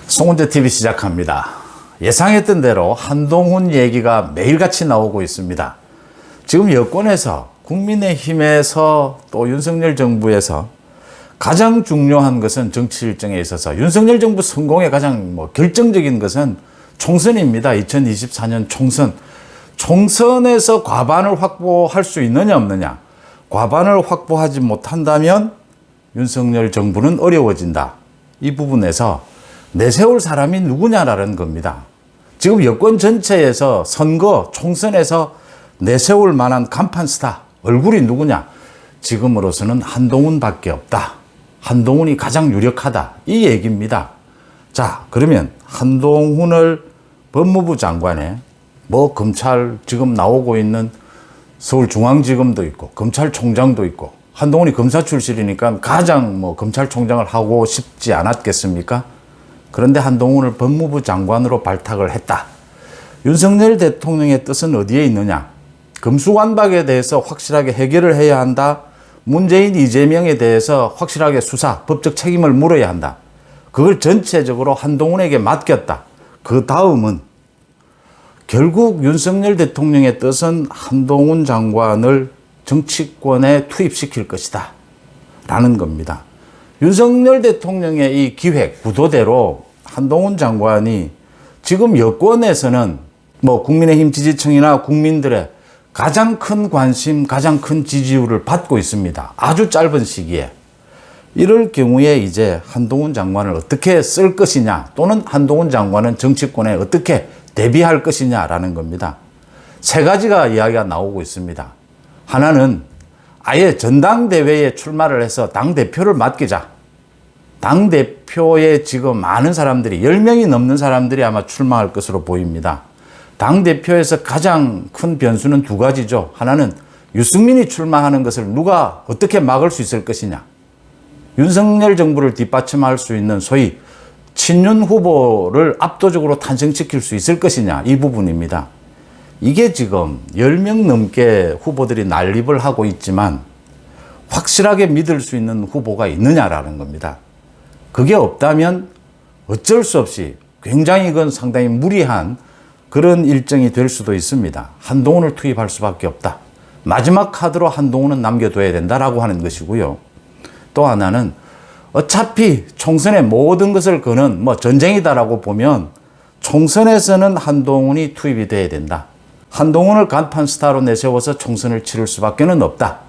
송은재TV 시작합니다. 예상했던 대로 한동훈 얘기가 매일같이 나오고 있습니다. 지금 여권에서, 국민의힘에서, 또 윤석열 정부에서 가장 중요한 것은 정치 일정에 있어서 윤석열 정부 성공의 가장 결정적인 것은 총선입니다. 2024년 총선. 총선에서 과반을 확보할 수 있느냐 없느냐. 과반을 확보하지 못한다면 윤석열 정부는 어려워진다. 이 부분에서 내세울 사람이 누구냐라는 겁니다. 지금 여권 전체에서 선거, 총선에서 내세울 만한 간판 스타, 얼굴이 누구냐? 지금으로서는 한동훈밖에 없다. 한동훈이 가장 유력하다. 이 얘기입니다. 자, 그러면 한동훈을 법무부 장관에 검찰 지금 나오고 있는 서울중앙지검도 있고 검찰총장도 있고 한동훈이 검사 출신이니까 가장 검찰총장을 하고 싶지 않았겠습니까? 그런데 한동훈을 법무부 장관으로 발탁을 했다. 윤석열 대통령의 뜻은 어디에 있느냐? 금수완박에 대해서 확실하게 해결을 해야 한다. 문재인, 이재명에 대해서 확실하게 수사, 법적 책임을 물어야 한다. 그걸 전체적으로 한동훈에게 맡겼다. 그 다음은 결국 윤석열 대통령의 뜻은 한동훈 장관을 정치권에 투입시킬 것이다. 라는 겁니다. 윤석열 대통령의 이 기획, 구도대로 한동훈 장관이 지금 여권에서는 국민의힘 지지층이나 국민들의 가장 큰 관심, 가장 큰 지지율을 받고 있습니다. 아주 짧은 시기에. 이럴 경우에 이제 한동훈 장관을 어떻게 쓸 것이냐, 또는 한동훈 장관은 정치권에 어떻게 대비할 것이냐라는 겁니다. 세 가지가 이야기가 나오고 있습니다. 하나는 아예 전당대회에 출마를 해서 당대표를 맡기자. 당대표에 지금 많은 사람들이, 10명이 넘는 사람들이 아마 출마할 것으로 보입니다. 당대표에서 가장 큰 변수는 두 가지죠. 하나는 유승민이 출마하는 것을 누가 어떻게 막을 수 있을 것이냐. 윤석열 정부를 뒷받침할 수 있는 소위 친윤 후보를 압도적으로 탄생시킬 수 있을 것이냐. 이 부분입니다. 이게 지금 10명 넘게 후보들이 난립을 하고 있지만 확실하게 믿을 수 있는 후보가 있느냐라는 겁니다. 그게 없다면 어쩔 수 없이 굉장히 이건 상당히 무리한 그런 일정이 될 수도 있습니다. 한동훈을 투입할 수밖에 없다. 마지막 카드로 한동훈은 남겨둬야 된다라고 하는 것이고요. 또 하나는 어차피 총선의 모든 것을 거는 전쟁이다라고 보면 총선에서는 한동훈이 투입이 돼야 된다. 한동훈을 간판 스타로 내세워서 총선을 치를 수밖에 없다.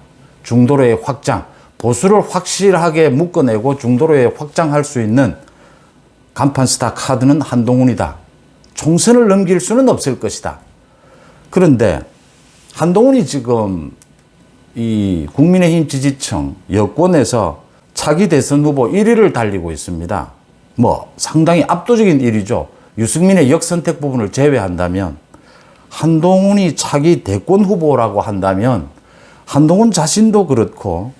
중도로의 확장, 보수를 확실하게 묶어내고 중도로에 확장할 수 있는 간판 스타 카드는 한동훈이다. 총선을 넘길 수는 없을 것이다. 그런데 한동훈이 지금 이 국민의힘 지지층 여권에서 차기 대선 후보 1위를 달리고 있습니다. 상당히 압도적인 1위죠. 유승민의 역선택 부분을 제외한다면 한동훈이 차기 대권 후보라고 한다면 한동훈 자신도 그렇고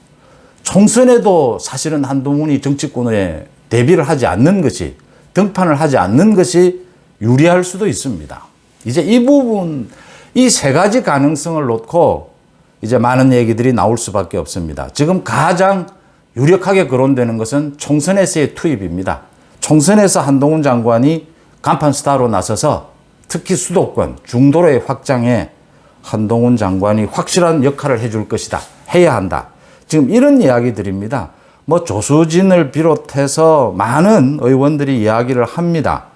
총선에도 사실은 한동훈이 정치권에 대비를 하지 않는 것이, 등판을 하지 않는 것이 유리할 수도 있습니다. 이제 이 부분, 이 세 가지 가능성을 놓고 이제 많은 얘기들이 나올 수밖에 없습니다. 지금 가장 유력하게 거론되는 것은 총선에서의 투입입니다. 총선에서 한동훈 장관이 간판 스타로 나서서 특히 수도권, 중도로의 확장에 한동훈 장관이 확실한 역할을 해줄 것이다. 해야 한다. 지금 이런 이야기들입니다. 조수진을 비롯해서 많은 의원들이 이야기를 합니다.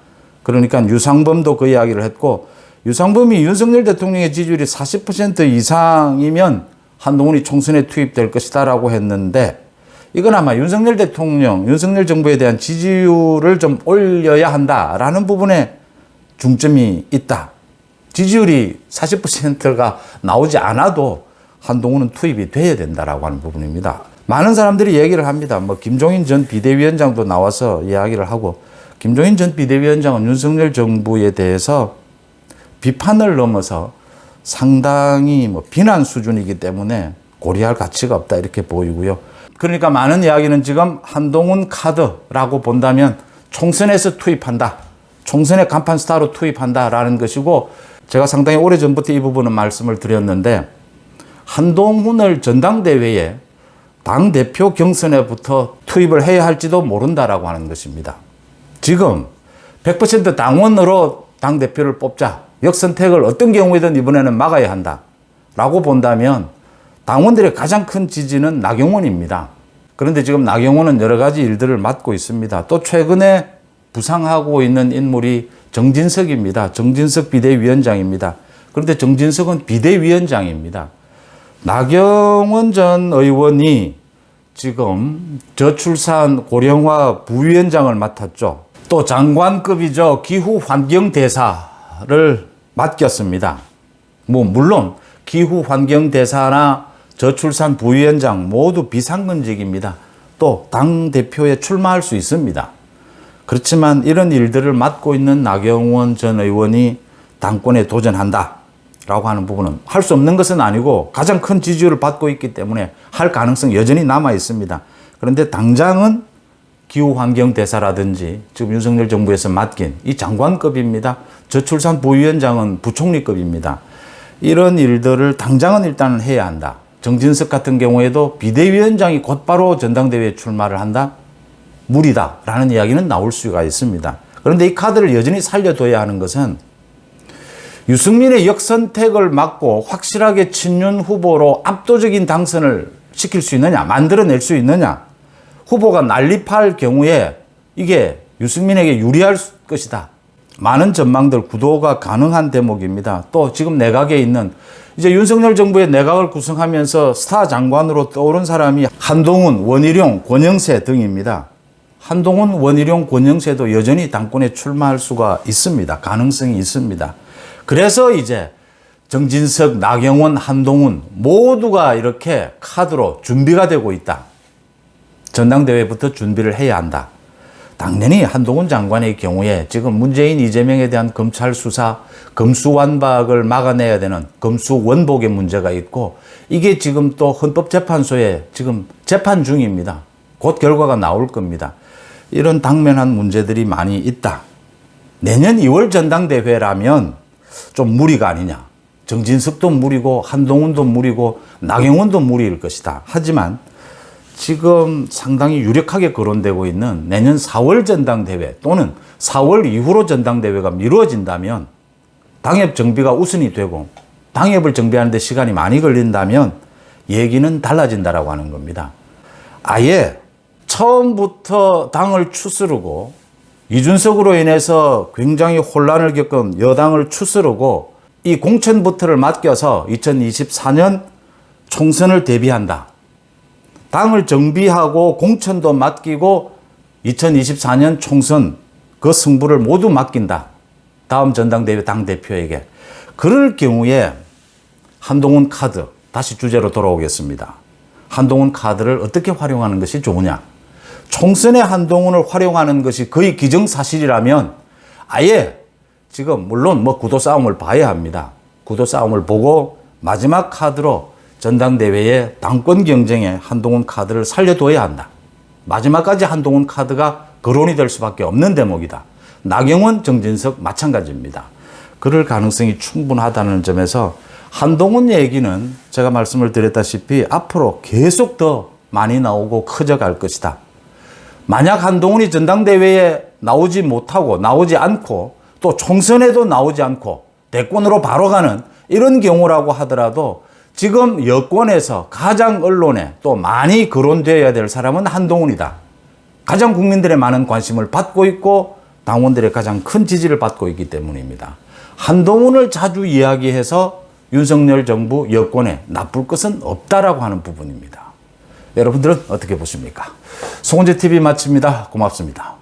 그러니까 유상범도 그 이야기를 했고, 유상범이 윤석열 대통령의 지지율이 40% 이상이면 한동훈이 총선에 투입될 것이다 라고 했는데, 이건 아마 윤석열 대통령, 윤석열 정부에 대한 지지율을 좀 올려야 한다라는 부분에 중점이 있다. 지지율이 40%가 나오지 않아도 한동훈은 투입이 돼야 된다라고 하는 부분입니다. 많은 사람들이 얘기를 합니다. 김종인 전 비대위원장도 나와서 이야기를 하고, 김종인 전 비대위원장은 윤석열 정부에 대해서 비판을 넘어서 상당히 비난 수준이기 때문에 고려할 가치가 없다 이렇게 보이고요. 그러니까 많은 이야기는 지금 한동훈 카드라고 본다면 총선에서 투입한다. 총선의 간판 스타로 투입한다라는 것이고, 제가 상당히 오래전부터 이 부분은 말씀을 드렸는데, 한동훈을 전당대회에 당대표 경선에부터 투입을 해야 할지도 모른다라고 하는 것입니다. 지금 100% 당원으로 당대표를 뽑자. 역선택을 어떤 경우에든 이번에는 막아야 한다. 라고 본다면 당원들의 가장 큰 지지는 나경원입니다. 그런데 지금 나경원은 여러 가지 일들을 맡고 있습니다. 또 최근에 부상하고 있는 인물이 정진석입니다. 정진석 비대위원장입니다. 그런데 정진석은 비대위원장입니다. 나경원 전 의원이 지금 저출산 고령화 부위원장을 맡았죠. 또 장관급이죠. 기후환경대사를 맡겼습니다. 물론 기후환경대사나 저출산 부위원장 모두 비상근직입니다. 또 당대표에 출마할 수 있습니다. 그렇지만 이런 일들을 맡고 있는 나경원 전 의원이 당권에 도전한다 라고 하는 부분은 할 수 없는 것은 아니고 가장 큰 지지율을 받고 있기 때문에 할 가능성이 여전히 남아 있습니다. 그런데 당장은 기후환경대사라든지 지금 윤석열 정부에서 맡긴 이 장관급입니다. 저출산 부위원장은 부총리급입니다. 이런 일들을 당장은 일단은 해야 한다. 정진석 같은 경우에도 비대위원장이 곧바로 전당대회에 출마를 한다? 무리다 라는 이야기는 나올 수가 있습니다. 그런데 이 카드를 여전히 살려둬야 하는 것은 유승민의 역선택을 막고 확실하게 친윤 후보로 압도적인 당선을 시킬 수 있느냐, 만들어낼 수 있느냐, 후보가 난립할 경우에 이게 유승민에게 유리할 것이다. 많은 전망들 구도가 가능한 대목입니다. 또 지금 내각에 있는 이제 윤석열 정부의 내각을 구성하면서 스타 장관으로 떠오른 사람이 한동훈, 원희룡, 권영세 등입니다. 한동훈, 원희룡, 권영세도 여전히 당권에 출마할 수가 있습니다. 가능성이 있습니다. 그래서 이제 정진석, 나경원, 한동훈 모두가 이렇게 카드로 준비가 되고 있다. 전당대회부터 준비를 해야 한다. 당연히 한동훈 장관의 경우에 지금 문재인, 이재명에 대한 검찰 수사, 검수완박을 막아내야 되는 검수원복의 문제가 있고 이게 지금 또 헌법재판소에 지금 재판 중입니다. 곧 결과가 나올 겁니다. 이런 당면한 문제들이 많이 있다. 내년 2월 전당대회라면 좀 무리가 아니냐. 정진석도 무리고 한동훈도 무리고 나경원도 무리일 것이다. 하지만 지금 상당히 유력하게 거론되고 있는 내년 4월 전당대회 또는 4월 이후로 전당대회가 미뤄진다면 당협 정비가 우선이 되고 당협을 정비하는 데 시간이 많이 걸린다면 얘기는 달라진다라고 하는 겁니다. 아예 처음부터 당을 추스르고 이준석으로 인해서 굉장히 혼란을 겪은 여당을 추스르고 이 공천부터를 맡겨서 2024년 총선을 대비한다. 당을 정비하고 공천도 맡기고 2024년 총선 그 승부를 모두 맡긴다. 다음 전당대회 당대표에게. 그럴 경우에 한동훈 카드, 다시 주제로 돌아오겠습니다. 한동훈 카드를 어떻게 활용하는 것이 좋으냐. 총선에 한동훈을 활용하는 것이 거의 기정사실이라면 아예 지금 물론 구도 싸움을 봐야 합니다. 구도 싸움을 보고 마지막 카드로 전당대회에 당권 경쟁에 한동훈 카드를 살려둬야 한다. 마지막까지 한동훈 카드가 거론이 될 수밖에 없는 대목이다. 나경원, 정진석 마찬가지입니다. 그럴 가능성이 충분하다는 점에서 한동훈 얘기는 제가 말씀을 드렸다시피 앞으로 계속 더 많이 나오고 커져갈 것이다. 만약 한동훈이 전당대회에 나오지 못하고 나오지 않고 또 총선에도 나오지 않고 대권으로 바로 가는 이런 경우라고 하더라도 지금 여권에서 가장 언론에 또 많이 거론되어야 될 사람은 한동훈이다. 가장 국민들의 많은 관심을 받고 있고 당원들의 가장 큰 지지를 받고 있기 때문입니다. 한동훈을 자주 이야기해서 윤석열 정부 여권에 나쁠 것은 없다라고 하는 부분입니다. 여러분들은 어떻게 보십니까? 송은재 TV 마칩니다. 고맙습니다.